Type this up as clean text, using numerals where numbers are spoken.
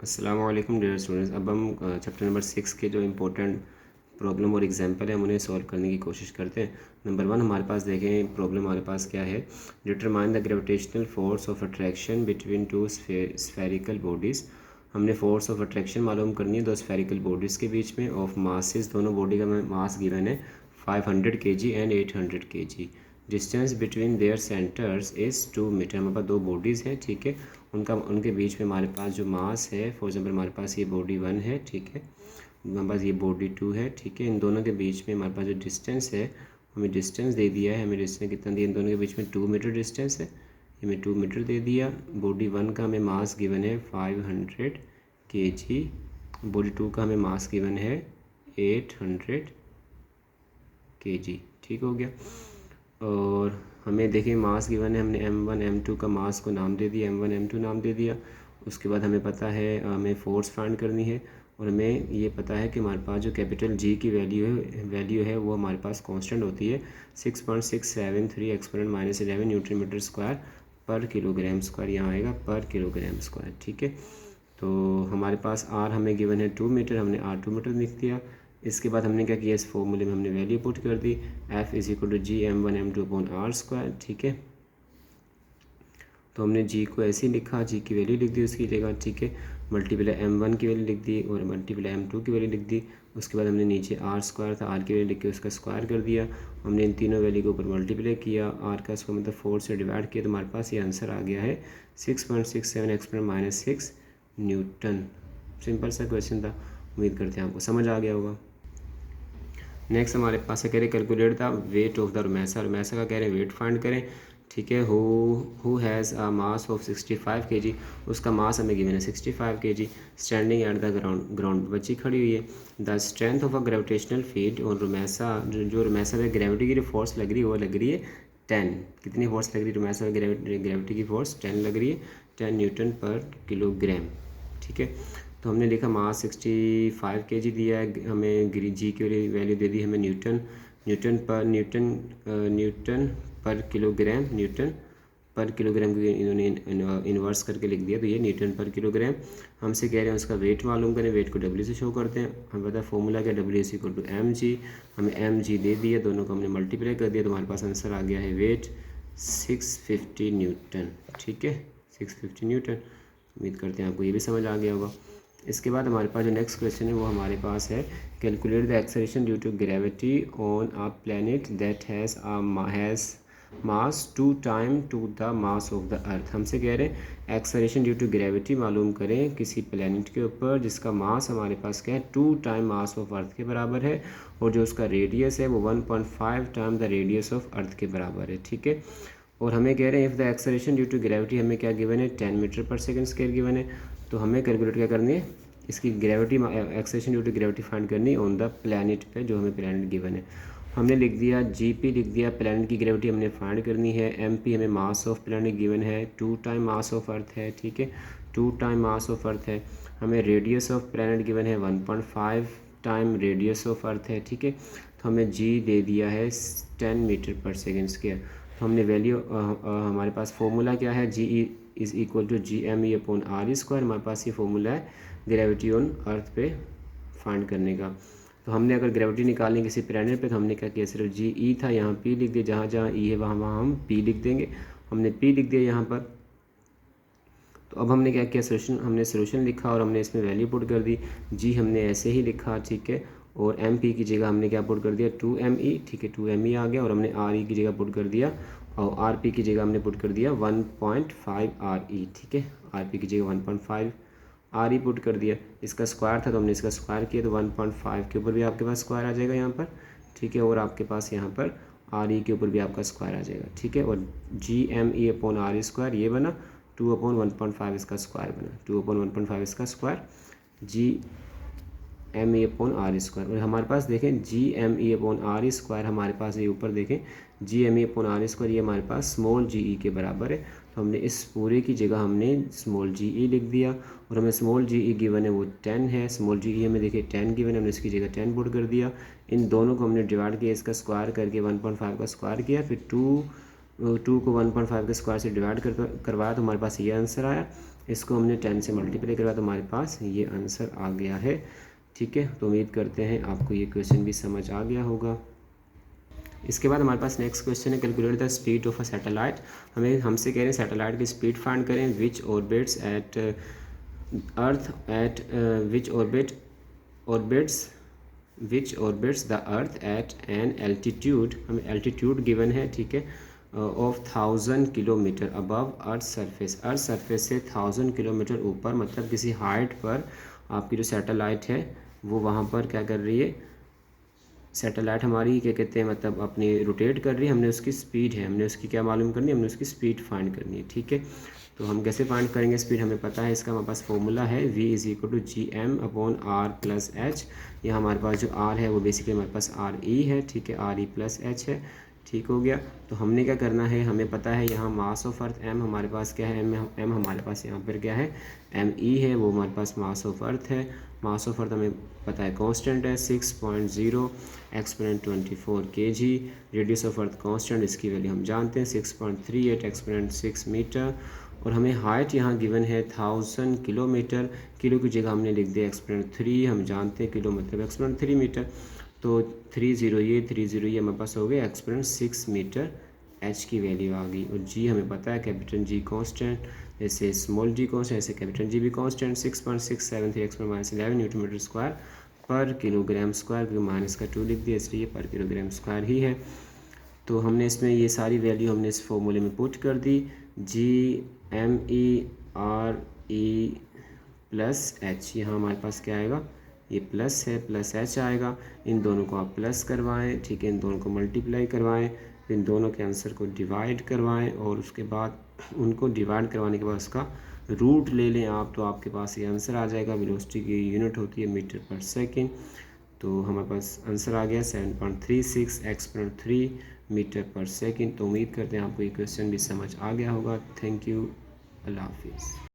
अस्सलामुअलैकुम dear students. अब हम चैप्टर नंबर 6 के जो इम्पोर्टेंट प्रॉब्लम और एग्जांपल है हम उन्हें सॉल्व करने की कोशिश करते हैं। नंबर 1 हमारे पास देखें प्रॉब्लम हमारे पास क्या है। Determine the gravitational force of attraction between two spherical bodies. हमने फोर्स ऑफ अट्रैक्शन मालूम करनी है दो स्फेरिकल बॉडीज़ के बीच में। ऑफ मासेस, दोनों बॉडी का मास गिवन है 500 kg and 800 kg। Distance between their centres is 2 metre. हमारे पास दो बॉडीज़ हैं, ठीक है। उनके बीच में हमारे पास जो मास है, फॉर एग्जांपल हमारे पास ये बॉडी 1 है, ठीक है, हमारे पास ये बॉडी 2 है, ठीक है। इन दोनों के बीच में हमारे पास जो डिस्टेंस है, हमें डिस्टेंस दे दिया है। हमें डिस्टेंस कितना दिया, इन दोनों के बीच में 2 मीटर डिस्टेंस है, ये हमें 2 मीटर दे दिया। बॉडी 1 का हमें मास गिवन है 500 kg, बॉडी 2 का हमें मास गिवन है 800 kg, ठीक हो गया। और हमें देखिए मास गिवन है, हमने m1 m2 का मास को नाम दे दिया, m1 m2 नाम दे दिया। उसके बाद हमें पता है हमें फोर्स फाइंड करनी है, और हमें ये पता है कि हमारे पास जो कैपिटल G की वैल्यू है वो हमारे पास कांस्टेंट होती है 6.673 exponent -11 newton metre square per kilogram square. यहाँ आएगा पर किलोग्राम स्क्वायर, ठीक है। तो हमारे पास R हमें गिवन है 2 मीटर, हमने R 2 मीटर लिख दिया। इसके बाद हमने क्या किया, इस फॉर्मूले में हमने वैल्यू पुट कर दी, F = G m1 m2 upon R square, ठीक है। तो हमने G को ऐसे ही लिखा, G की वैल्यू लिख दी उसकी जगह, ठीक है। मल्टीप्लाई m1 की वैल्यू लिख दी और मल्टीप्लाई m2 की वैल्यू लिख दी। उसके बाद हमने नीचे R स्क्वायर था, R की वैल्यू लिख के उसका स्क्वायर कर दिया। हमने इन तीनों वैल्यू के ऊपर मल्टीप्लाई किया, R का स्क्वायर मतलब 4 से डिवाइड किया, तो हमारे पास ये आंसर आ गया है 6.67 एक्सपोनेंट -6 न्यूटन। सिंपल सा क्वेश्चन था, उम्मीद करते हैं आपको समझ आ गया होगा। नेक्स्ट हमारे पास है, कह रहे calculate the weight of the Romesa. Romesa का कह रहे हैं वेट फाइंड करें, ठीक है। Who has a mass of 65 kg, उसका मास हमें गिवन है 65 kg। Standing at the ground बच्ची खड़ी हुई है। The strength of a gravitational field और रोमेसा, जो रोमेसा पे ग्रेविटी की जो फोर्स लग रही है वो लग रही है 10। कितनी फोर्स लग रही है रोमेसा पे ग्रेविटी की फोर्स 10 लग रही है, 10 न्यूटन पर किलोग्राम, ठीक है। तो हमने लिखा मास 65 kg दिया है, हमें G की वैल्यू दे दी हमें न्यूटन पर किलोग्राम, न्यूटन पर किलोग्राम की इन्होंने इन्वर्स करके लिख दिया, तो ये न्यूटन पर किलोग्राम। हमसे कह रहे हैं उसका वेट मालूम करें, वेट को W से शो करते हैं। हमें पता है फॉर्मूला क्या, W = mg। हमें mg दे दिया, दोनों को हमने मल्टीप्लाई कर दिया, तो हमारे पास आंसर आ गया है वेट 650 न्यूटन, ठीक है, 650 न्यूटन। उम्मीद करते हैं आपको ये भी समझ आ गया होगा। इसके बाद हमारे पास जो नेक्स्ट क्वेश्चन है वो हमारे पास है, calculate the acceleration due to gravity on a planet that has mass 2 time to the mass of the earth. हमसे कह रहे हैं एक्सेलरेशन ड्यू टू ग्रेविटी मालूम करें किसी प्लैनेट के ऊपर जिसका मास हमारे पास क्या है 2 टाइम मास ऑफ अर्थ के बराबर है, और जो उसका रेडियस है वो 1.5 time the radius of earth के बराबर है, ठीक है। और हमें कह रहे हैं if the acceleration due to gravity हमें क्या गिवन है 10 मीटर पर सेकंड स्क्वायर गिवन है। तो हमें कैलकुलेट क्या करनी है, इसकी gravity acceleration due to gravity find करनी ऑन द प्लैनेट पे, जो हमें प्लैनेट गिवन है। हमने लिख दिया GP लिख दिया, प्लैनेट की ग्रेविटी हमने फाइंड करनी है। MP हमें मास ऑफ प्लैनेट गिवन है 2 टाइम मास ऑफ अर्थ है, ठीक है, 2 टाइम मास ऑफ अर्थ है। हमें रेडियस ऑफ प्लैनेट गिवन है 1.5 टाइम रेडियस ऑफ अर्थ है, ठीक है। तो हमें G दे दिया है 10 मीटर पर सेकेंड स्क्वायर। तो हमने वैल्यू हमारे पास फॉर्मूला क्या है, GE = GME upon R square. हमारे पास ये फॉर्मूला है ग्रेविटी ऑन अर्थ पे फाइंड करने का। तो हमने अगर ग्रेविटी निकालनी किसी प्लैनेट पे तो हमने क्या किया, सिर्फ GE था, यहाँ P लिख दिया, जहाँ जहाँ E है वहाँ वहाँ हम P लिख देंगे। हमने P लिख दिया यहाँ पर। तो अब हमने क्या किया, हमने सोल्यूशन लिखा और हमने इसमें वैल्यू पुट कर दी। G हमने ऐसे ही लिखा, ठीक है, और MP की जगह हमने क्या पुट कर दिया 2ME, ठीक है, 2ME आ गया, और हमने RE की जगह पुट कर दिया, और RP की जगह हमने पुट कर दिया 1.5 RE, ठीक है, RP की जगह 1.5 RE पुट कर दिया। इसका स्क्वायर था तो हमने इसका स्क्वायर किया, तो 1.5 के ऊपर भी आपके पास स्क्वायर आ जाएगा यहाँ पर, ठीक है, और आपके पास यहाँ पर RE के ऊपर भी आपका स्क्वायर आ जाएगा, ठीक है। और GME अपॉन RE स्क्वायर ये बना, 2/1.5 इसका स्क्वायर बना, 2/1.5 इसका square, GME upon RE square. और हमारे पास देखें GME अपॉन RE स्क्वायर, हमारे पास ये ऊपर देखें GME अपॉन RE स्क्वायर ये हमारे पास स्मॉल GE के बराबर है। तो हमने इस पूरे की जगह हमने स्मॉल GE लिख दिया, और हमें स्मॉल GE गिवन है वो 10 है। स्मॉल GE हमें देखिए 10 गिवन है, हमने इसकी जगह 10 पुट कर दिया। इन दोनों को हमने डिवाइड किया, इसका स्क्वायर करके 1.5 का स्क्वायर किया, फिर 2 को 1.5 के स्क्वायर से डिवाइड करवाया, तो हमारे पास ये आंसर आया। इसको हमने 10 से मल्टीप्लाई करवा तो हमारे पास ये आंसर आ गया है। ठीक है, तो उम्मीद करते हैं आपको ये क्वेश्चन भी समझ आ गया होगा। इसके बाद हमारे पास नेक्स्ट क्वेश्चन है, calculate the speed of a satellite. हमसे कह रहे हैं सैटेलाइट की स्पीड फाइंड करें which orbits at earth at which orbits the earth at an altitude, हमें एल्टीट्यूड गिवन है, ठीक है, of 1000 kilometre above earth surface. Earth surface से 1000 किलोमीटर ऊपर, मतलब किसी हाइट पर आपकी जो सैटेलाइट है वो वहाँ पर क्या कर रही है, सैटेलाइट हमारी क्या कहते हैं, मतलब अपनी रोटेट कर रही है। हमने उसकी स्पीड है, हमने उसकी क्या मालूम करनी है, हमने उसकी स्पीड फाइंड करनी है। ठीक है, तो हम कैसे फाइंड करेंगे स्पीड, हमें पता है इसका, हमारे पास फॉर्मूला है v=gm/r+h। यह हमारे पास जो r है वो बेसिकली हमारे पास re है, ठीक है, re+h है। ठीक हो गया, तो हमने क्या करना है, हमें पता है यहाँ मास ऑफ अर्थ m हमारे पास क्या है, m हमारे पास यहाँ पर क्या है, me है, वो हमारे पास मास ऑफ अर्थ है। मास ऑफ अर्थ हमें पता है कांस्टेंट है 6.0 exponent 24 kg। Radius of earth constant, इसकी वैल्यू हम जानते हैं 6.38 एक्सपोनेंट 6 मीटर। और हमें हाइट यहाँ गिवन है 1000 किलोमीटर, किलो की जगह हमने लिख दिया एक्सपोनेंट 3, हम जानते हैं किलो मतलब एक्सपोनेंट 3 मीटर, तो 30 ये हमारे पास हो गया एक्सपोनेंट 6 मीटर। एच की वैल्यू आ गई, और जी हमें पता है कैपिटल जी कांस्टेंट, जैसे स्मॉल जी कांस्टेंट ऐसे कैपिटल जी भी constant 6.673 exponent -11 newton metre square per kilogram square, क्योंकि माइनस का 2 लिख दिया इसलिए पर किलोग्राम स्क्वायर ही है। तो हमने इसमें ये सारी वैल्यू हमने इस फॉर्मूले में पुट कर दी, GMERE+H। यहाँ हमारे पास क्या आएगा, ये प्लस है, प्लस एच आएगा। इन दोनों को आप प्लस करवाएं, ठीक है, इन दोनों को मल्टीप्लाई करवाएं, इन दोनों के आंसर को डिवाइड करवाएं, और उसके बाद उनको डिवाइड करवाने के बाद उसका रूट ले लें आप, तो आपके पास ये आंसर आ जाएगा। वेलोसिटी की यूनिट होती है मीटर पर सेकेंड, तो हमारे पास आंसर आ गया 7.36 एक्सपोनेंट 3 मीटर पर सेकेंड। तो उम्मीद करते हैं आपको ये क्वेश्चन भी समझ आ गया होगा। थैंक यू, अल्लाह हाफिज़।